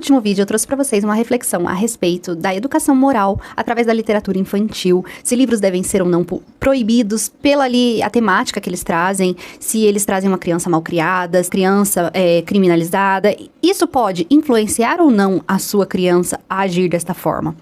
último vídeo eu trouxe para vocês uma reflexão a respeito da educação moral através da literatura infantil, se livros devem ser ou não proibidos pela a temática que eles trazem, se eles trazem uma criança mal criada, criança criminalizada. Isso pode influenciar ou não a sua criança a agir desta forma?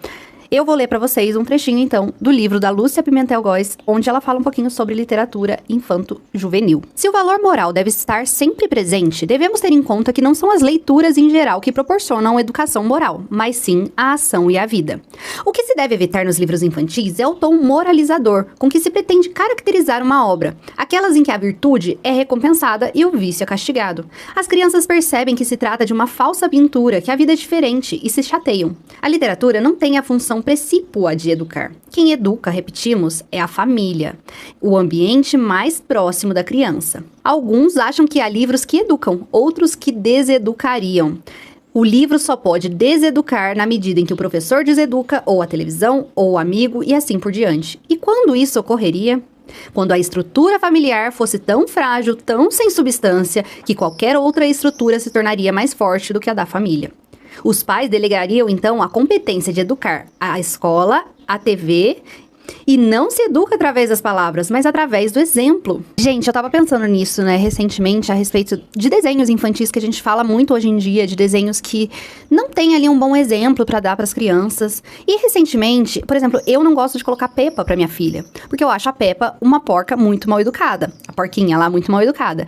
Eu vou ler para vocês um trechinho, então, do livro da Lúcia Pimentel Góes, onde ela fala um pouquinho sobre literatura infanto-juvenil. Se o valor moral deve estar sempre presente, devemos ter em conta que não são as leituras em geral que proporcionam educação moral, mas sim a ação e a vida. O que se deve evitar nos livros infantis é o tom moralizador, com que se pretende caracterizar uma obra, aquelas em que a virtude é recompensada e o vício é castigado. As crianças percebem que se trata de uma falsa pintura, que a vida é diferente e se chateiam. A literatura não tem a função precípua de educar. Quem educa, repetimos, é a família, o ambiente mais próximo da criança. Alguns acham que há livros que educam, outros que deseducariam. O livro só pode deseducar na medida em que o professor deseduca, ou a televisão, ou o amigo, e assim por diante. E quando isso ocorreria? Quando a estrutura familiar fosse tão frágil, tão sem substância, que qualquer outra estrutura se tornaria mais forte do que a da família. Os pais delegariam, então, a competência de educar a escola, a TV, e não se educa através das palavras, mas através do exemplo. Gente, eu tava pensando nisso, né, recentemente, a respeito de desenhos infantis, que a gente fala muito hoje em dia, de desenhos que não tem ali um bom exemplo pra dar pras crianças. E recentemente, por exemplo, eu não gosto de colocar Peppa pra minha filha, porque eu acho a Peppa uma porca muito mal educada. A porquinha lá, muito mal educada.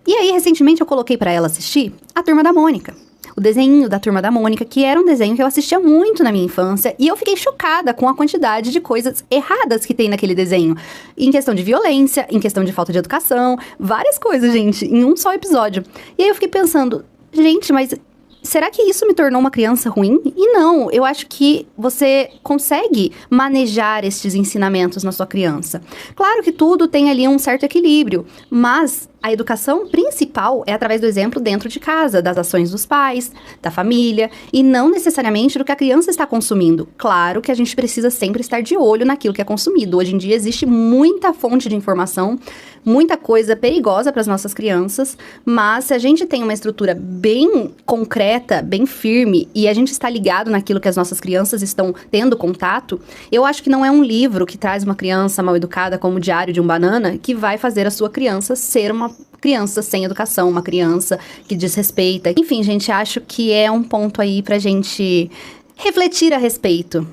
E aí, recentemente, eu coloquei pra ela assistir A Turma da Mônica. O desenho da Turma da Mônica, que era um desenho que eu assistia muito na minha infância, e eu fiquei chocada com a quantidade de coisas erradas que tem naquele desenho. Em questão de violência, em questão de falta de educação, várias coisas, gente, em um só episódio. E aí eu fiquei pensando, gente, mas será que isso me tornou uma criança ruim? E não, eu acho que você consegue manejar estes ensinamentos na sua criança. Claro que tudo tem ali um certo equilíbrio, mas a educação principal é através do exemplo dentro de casa, das ações dos pais, da família, e não necessariamente do que a criança está consumindo. Claro que a gente precisa sempre estar de olho naquilo que é consumido. Hoje em dia existe muita fonte de informação, muita coisa perigosa para as nossas crianças, mas se a gente tem uma estrutura bem concreta, bem firme, e a gente está ligado naquilo que as nossas crianças estão tendo contato, eu acho que não é um livro que traz uma criança mal educada como o Diário de um Banana que vai fazer a sua criança ser uma criança sem educação, uma criança que desrespeita. Enfim, gente, acho que é um ponto aí pra gente refletir a respeito.